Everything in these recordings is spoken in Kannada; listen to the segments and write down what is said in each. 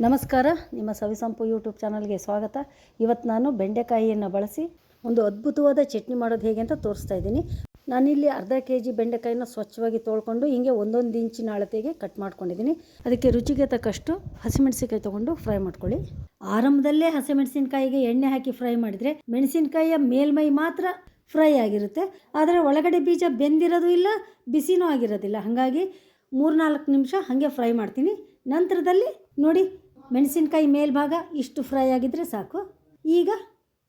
ನಮಸ್ಕಾರ, ನಿಮ್ಮ ಸವಿಸಂಪು ಯೂಟ್ಯೂಬ್ ಚಾನಲ್ಗೆ ಸ್ವಾಗತ. ಇವತ್ತು ನಾನು ಬೆಂಡೆಕಾಯಿಯನ್ನು ಬಳಸಿ ಒಂದು ಅದ್ಭುತವಾದ ಚಟ್ನಿ ಮಾಡೋದು ಹೇಗೆ ಅಂತ ತೋರಿಸ್ತಾ ಇದ್ದೀನಿ. ನಾನಿಲ್ಲಿ ಅರ್ಧ ಕೆಜಿ ಬೆಂಡೆಕಾಯಿನ ಸ್ವಚ್ಛವಾಗಿ ತೊಳ್ಕೊಂಡು ಹಿಂಗೆ 1 ಇಂಚಿನ ಅಳತೆಗೆ ಕಟ್ ಮಾಡ್ಕೊಂಡಿದ್ದೀನಿ. ಅದಕ್ಕೆ ರುಚಿಗೆ ತಕ್ಕಷ್ಟು ಹಸಿಮೆಣಸಿನಕಾಯಿ ತೊಗೊಂಡು ಫ್ರೈ ಮಾಡ್ಕೊಳ್ಳಿ. ಆರಂಭದಲ್ಲೇ ಹಸಿಮೆಣಸಿನಕಾಯಿಗೆ ಎಣ್ಣೆ ಹಾಕಿ ಫ್ರೈ ಮಾಡಿದರೆ ಮೆಣಸಿನಕಾಯಿಯ ಮೇಲ್ಮೈ ಮಾತ್ರ ಫ್ರೈ ಆಗಿರುತ್ತೆ, ಆದರೆ ಒಳಗಡೆ ಬೀಜ ಬೆಂದಿರೋದು ಇಲ್ಲ, ಬಿಸಿನೂ ಆಗಿರೋದಿಲ್ಲ. ಹಾಗಾಗಿ 3-4 ನಿಮಿಷ ಹಾಗೆ ಫ್ರೈ ಮಾಡ್ತೀನಿ. ನಂತರದಲ್ಲಿ ನೋಡಿ, ಮೆಣಸಿನಕಾಯಿ ಮೇಲ್ಭಾಗ ಇಷ್ಟು ಫ್ರೈ ಆಗಿದ್ದರೆ ಸಾಕು. ಈಗ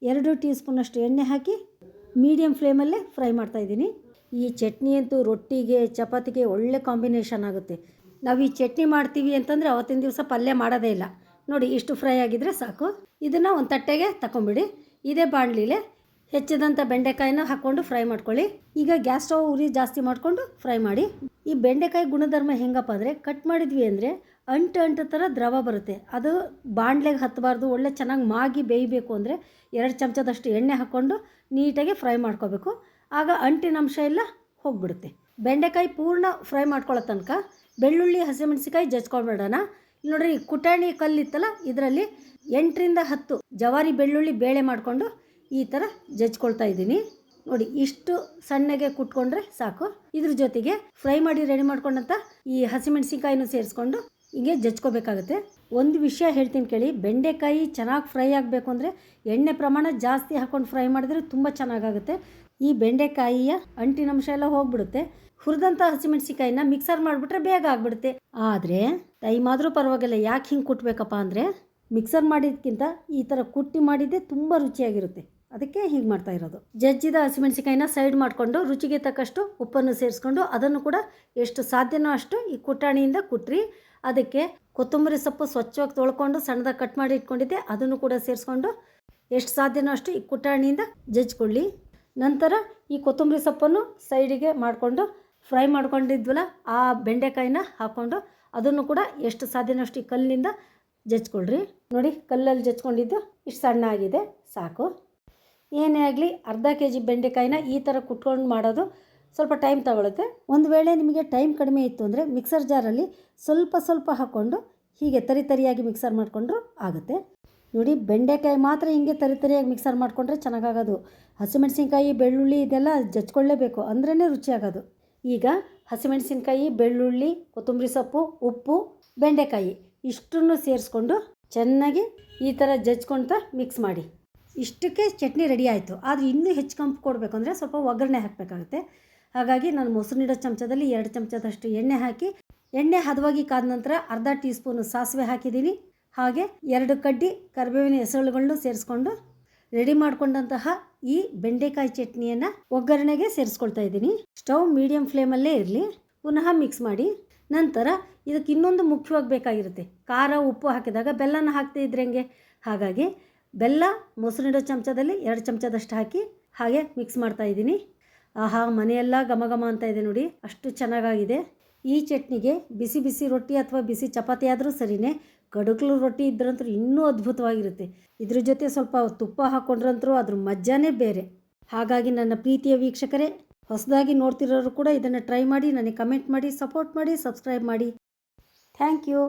2 ಟೀ ಸ್ಪೂನಷ್ಟು ಎಣ್ಣೆ ಹಾಕಿ ಮೀಡಿಯಮ್ ಫ್ಲೇಮಲ್ಲೇ ಫ್ರೈ ಮಾಡ್ತಾಯಿದ್ದೀನಿ. ಈ ಚಟ್ನಿ ಅಂತೂ ರೊಟ್ಟಿಗೆ ಚಪಾತಿಗೆ ಒಳ್ಳೆ ಕಾಂಬಿನೇಷನ್ ಆಗುತ್ತೆ. ನಾವು ಈ ಚಟ್ನಿ ಮಾಡ್ತೀವಿ ಅಂತಂದರೆ ಅವತ್ತಿನ ದಿವಸ ಪಲ್ಯ ಮಾಡೋದೇ ಇಲ್ಲ. ನೋಡಿ, ಇಷ್ಟು ಫ್ರೈ ಆಗಿದ್ದರೆ ಸಾಕು. ಇದನ್ನು ಒಂದು ತಟ್ಟೆಗೆ ತಗೊಂಬಿಡಿ. ಇದೇ ಬಾಣಲಿಲೆ ಹೆಚ್ಚಿದಂಥ ಬೆಂಡೆಕಾಯಿನ ಹಾಕ್ಕೊಂಡು ಫ್ರೈ ಮಾಡ್ಕೊಳ್ಳಿ. ಈಗ ಗ್ಯಾಸ್ ಸ್ಟವ್ ಉರಿ ಜಾಸ್ತಿ ಮಾಡಿಕೊಂಡು ಫ್ರೈ ಮಾಡಿ. ಈ ಬೆಂಡೆಕಾಯಿ ಗುಣಧರ್ಮ ಹೆಂಗಪ್ಪ ಅಂದರೆ, ಕಟ್ ಮಾಡಿದ್ವಿ ಅಂದರೆ ಅಂಟು ಥರ ದ್ರವ ಬರುತ್ತೆ. ಅದು ಬಾಣಲೆಗೆ ಹತ್ತಬಾರ್ದು. ಒಳ್ಳೆ ಚೆನ್ನಾಗಿ ಮಾಗಿ ಬೇಯಬೇಕು ಅಂದರೆ 2 ಚಮಚದಷ್ಟು ಎಣ್ಣೆ ಹಾಕ್ಕೊಂಡು ನೀಟಾಗಿ ಫ್ರೈ ಮಾಡ್ಕೋಬೇಕು. ಆಗ ಅಂಟಿನ ಅಂಶ ಎಲ್ಲ ಹೋಗಿಬಿಡುತ್ತೆ. ಬೆಂಡೆಕಾಯಿ ಪೂರ್ಣ ಫ್ರೈ ಮಾಡ್ಕೊಳ್ಳೋ ತನಕ ಬೆಳ್ಳುಳ್ಳಿ ಹಸಿಮೆಣಸಿಕಾಯಿ ಜಜ್ಕೊಂಡ್ಬಿಡೋಣ. ನೋಡಿರಿ, ಕುಟಾಣಿ ಕಲ್ಲಿತ್ತಲ್ಲ, ಇದರಲ್ಲಿ 8-10 ಜವಾರಿ ಬೆಳ್ಳುಳ್ಳಿ ಬೇಳೆ ಮಾಡಿಕೊಂಡು ಈ ಥರ ಜಜ್ಕೊಳ್ತಾ ಇದ್ದೀನಿ. ನೋಡಿ, ಇಷ್ಟು ಸಣ್ಣಗೆ ಕುಟ್ಕೊಂಡ್ರೆ ಸಾಕು. ಇದ್ರ ಜೊತೆಗೆ ಫ್ರೈ ಮಾಡಿ ರೆಡಿ ಮಾಡ್ಕೊಂಡಂಥ ಈ ಹಸಿಮೆಣಸಿನ್ಕಾಯಿನೂ ಸೇರಿಸ್ಕೊಂಡು ಹೀಗೆ ಜಜ್ಕೋಬೇಕಾಗುತ್ತೆ. ಒಂದು ವಿಷಯ ಹೇಳ್ತೀನಿ ಕೇಳಿ, ಬೆಂಡೆಕಾಯಿ ಚೆನ್ನಾಗಿ ಫ್ರೈ ಆಗಬೇಕು ಅಂದರೆ ಎಣ್ಣೆ ಪ್ರಮಾಣ ಜಾಸ್ತಿ ಹಾಕ್ಕೊಂಡು ಫ್ರೈ ಮಾಡಿದ್ರೆ ತುಂಬ ಚೆನ್ನಾಗಾಗುತ್ತೆ. ಈ ಬೆಂಡೆಕಾಯಿಯ ಅಂಟಿನಂಶ ಎಲ್ಲ ಹೋಗ್ಬಿಡುತ್ತೆ. ಹುರಿದಂಥ ಹಸಿಮೆಣಸಿಕಾಯಿನ ಮಿಕ್ಸರ್ ಮಾಡಿಬಿಟ್ರೆ ಬೇಗ ಆಗಿಬಿಡುತ್ತೆ. ಆದರೆ ಟೈಮ್ ಆದರೂ ಪರವಾಗಿಲ್ಲ. ಯಾಕೆ ಹಿಂಗೆ ಕುಟ್ಟಬೇಕಪ್ಪ ಅಂದರೆ, ಮಿಕ್ಸರ್ ಮಾಡಿದ್ದಕ್ಕಿಂತ ಈ ಥರ ಕುಟ್ಟಿ ಮಾಡಿದ್ದೆ ತುಂಬ ರುಚಿಯಾಗಿರುತ್ತೆ. ಅದಕ್ಕೆ ಹೀಗೆ ಮಾಡ್ತಾ ಇರೋದು. ಜಜ್ಜಿದ ಹಸಿಮೆಣಸಿಕಾಯಿನ ಸೈಡ್ ಮಾಡಿಕೊಂಡು ರುಚಿಗೆ ತಕ್ಕಷ್ಟು ಉಪ್ಪನ್ನು ಸೇರಿಸ್ಕೊಂಡು ಅದನ್ನು ಕೂಡ ಎಷ್ಟು ಸಾಧ್ಯನೋ ಅಷ್ಟು ಈ ಕುಟಾಣಿಯಿಂದ ಕುಟ್ರಿ. ಅದಕ್ಕೆ ಕೊತ್ತಂಬರಿ ಸೊಪ್ಪು ಸ್ವಚ್ಛವಾಗಿ ತೊಳ್ಕೊಂಡು ಸಣ್ಣದಾಗಿ ಕಟ್ ಮಾಡಿ ಇಟ್ಕೊಂಡಿದ್ದೆ, ಅದನ್ನು ಕೂಡ ಸೇರಿಸ್ಕೊಂಡು ಎಷ್ಟು ಸಾಧ್ಯನೋ ಅಷ್ಟು ಈ ಕುಟಾಣಿಯಿಂದ ಜಜ್ಕೊಳ್ಳಿ. ನಂತರ ಈ ಕೊತ್ತಂಬರಿ ಸೊಪ್ಪನ್ನು ಸೈಡಿಗೆ ಮಾಡಿಕೊಂಡು ಫ್ರೈ ಮಾಡ್ಕೊಂಡಿದ್ವಲ್ಲ ಆ ಬೆಂಡೆಕಾಯಿನ ಹಾಕ್ಕೊಂಡು ಅದನ್ನು ಕೂಡ ಎಷ್ಟು ಸಾಧ್ಯನೋ ಅಷ್ಟು ಈ ಕಲ್ಲಿನಿಂದ ಜಜ್ಕೊಳ್ರಿ. ನೋಡಿ, ಕಲ್ಲಲ್ಲಿ ಜಜ್ಕೊಂಡಿದ್ದು ಇಷ್ಟು ಸಣ್ಣ ಆಗಿದೆ, ಸಾಕು. ಏನೇ ಆಗಲಿ, ಅರ್ಧ ಕೆಜಿ ಬೆಂಡೆಕಾಯಿನ ಈ ಥರ ಕುಟ್ಕೊಂಡು ಮಾಡೋದು ಸ್ವಲ್ಪ ಟೈಮ್ ತಗೊಳುತ್ತೆ. ಒಂದು ವೇಳೆ ನಿಮಗೆ ಟೈಮ್ ಕಡಿಮೆ ಇತ್ತು ಅಂದರೆ ಮಿಕ್ಸರ್ ಜಾರಲ್ಲಿ ಸ್ವಲ್ಪ ಹಾಕ್ಕೊಂಡು ಹೀಗೆ ತರಿಯಾಗಿ ಮಿಕ್ಸರ್ ಮಾಡಿಕೊಂಡ್ರೂ ಆಗುತ್ತೆ. ನೋಡಿ, ಬೆಂಡೆಕಾಯಿ ಮಾತ್ರ ಹಿಂಗೆ ತರಿಯಾಗಿ ಮಿಕ್ಸರ್ ಮಾಡಿಕೊಂಡ್ರೆ ಚೆನ್ನಾಗಾಗೋದು. ಹಸಿಮೆಣಸಿನ್ಕಾಯಿ ಬೆಳ್ಳುಳ್ಳಿ ಇದೆಲ್ಲ ಜಜ್ಕೊಳ್ಳೇಬೇಕು, ಅಂದ್ರೇ ರುಚಿಯಾಗೋದು. ಈಗ ಹಸಿಮೆಣಸಿನ್ಕಾಯಿ, ಬೆಳ್ಳುಳ್ಳಿ, ಕೊತ್ತಂಬರಿ ಸೊಪ್ಪು, ಉಪ್ಪು, ಬೆಂಡೆಕಾಯಿ ಇಷ್ಟನ್ನು ಸೇರಿಸ್ಕೊಂಡು ಚೆನ್ನಾಗಿ ಈ ಥರ ಜಜ್ಕೊಳ್ತಾ ಮಿಕ್ಸ್ ಮಾಡಿ. ಇಷ್ಟಕ್ಕೆ ಚಟ್ನಿ ರೆಡಿ ಆಯಿತು. ಆದರೆ ಇನ್ನೂ ಹೆಚ್ಚು ಕಂಪು ಕೊಡಬೇಕು ಅಂದರೆ ಸ್ವಲ್ಪ ಒಗ್ಗರಣೆ ಹಾಕಬೇಕಾಗುತ್ತೆ. ಹಾಗಾಗಿ ನಾನು ಮೊಸರಿನಿಡೋ ಚಮಚದಲ್ಲಿ 2 ಚಮಚದಷ್ಟು ಎಣ್ಣೆ ಹಾಕಿ, ಎಣ್ಣೆ ಹದವಾಗಿ ಕಾದ ನಂತರ ಅರ್ಧ ಟೀ ಸ್ಪೂನು ಸಾಸಿವೆ ಹಾಕಿದ್ದೀನಿ. ಹಾಗೆ 2 ಕಡ್ಡಿ ಕರಿಬೇವಿನ ಹೆಸರುಗಳನ್ನು ಸೇರಿಸ್ಕೊಂಡು ರೆಡಿ ಮಾಡಿಕೊಂಡಂತಹ ಈ ಬೆಂಡೆಕಾಯಿ ಚಟ್ನಿಯನ್ನು ಒಗ್ಗರಣೆಗೆ ಸೇರಿಸ್ಕೊಳ್ತಾ ಇದ್ದೀನಿ. ಸ್ಟವ್ ಮೀಡಿಯಮ್ ಫ್ಲೇಮಲ್ಲೇ ಇರಲಿ. ಪುನಃ ಮಿಕ್ಸ್ ಮಾಡಿ. ನಂತರ ಇದಕ್ಕೆ ಇನ್ನೊಂದು ಮುಖ್ಯವಾಗಿ ಬೇಕಾಗಿರುತ್ತೆ. ಖಾರ ಉಪ್ಪು ಹಾಕಿದಾಗ ಬೆಲ್ಲನ ಹಾಕ್ತಾ ಇದ್ರೆ ಹೆಂಗೆ, ಹಾಗಾಗಿ ಬೆಲ್ಲ ಮೊಸರಿಡೋ ಚಮಚದಲ್ಲಿ 2 ಚಮಚದಷ್ಟು ಹಾಕಿ ಹಾಗೆ ಮಿಕ್ಸ್ ಮಾಡ್ತಾ ಇದ್ದೀನಿ. ಆಹಾ, ಮನೆಯೆಲ್ಲ ಘಮ ಅಂತ ಇದೆ ನೋಡಿ, ಅಷ್ಟು ಚೆನ್ನಾಗಾಗಿದೆ. ಈ ಚಟ್ನಿಗೆ ಬಿಸಿ ರೊಟ್ಟಿ ಅಥವಾ ಬಿಸಿ ಚಪಾತಿ ಆದರೂ ಸರಿಯೇ, ಕಡುಕಲು ರೊಟ್ಟಿ ಇದ್ರಂತೂ ಇನ್ನೂ ಅದ್ಭುತವಾಗಿರುತ್ತೆ. ಇದ್ರ ಜೊತೆ ಸ್ವಲ್ಪ ತುಪ್ಪ ಹಾಕ್ಕೊಂಡ್ರಂತೂ ಅದ್ರ ಮಜ್ಜಾನೇ ಬೇರೆ. ಹಾಗಾಗಿ ನನ್ನ ಪ್ರೀತಿಯ ವೀಕ್ಷಕರೇ, ಹೊಸದಾಗಿ ನೋಡ್ತಿರೋರು ಕೂಡ ಇದನ್ನು ಟ್ರೈ ಮಾಡಿ, ನನಗೆ ಕಮೆಂಟ್ ಮಾಡಿ, ಸಪೋರ್ಟ್ ಮಾಡಿ, ಸಬ್ಸ್ಕ್ರೈಬ್ ಮಾಡಿ. Thank you.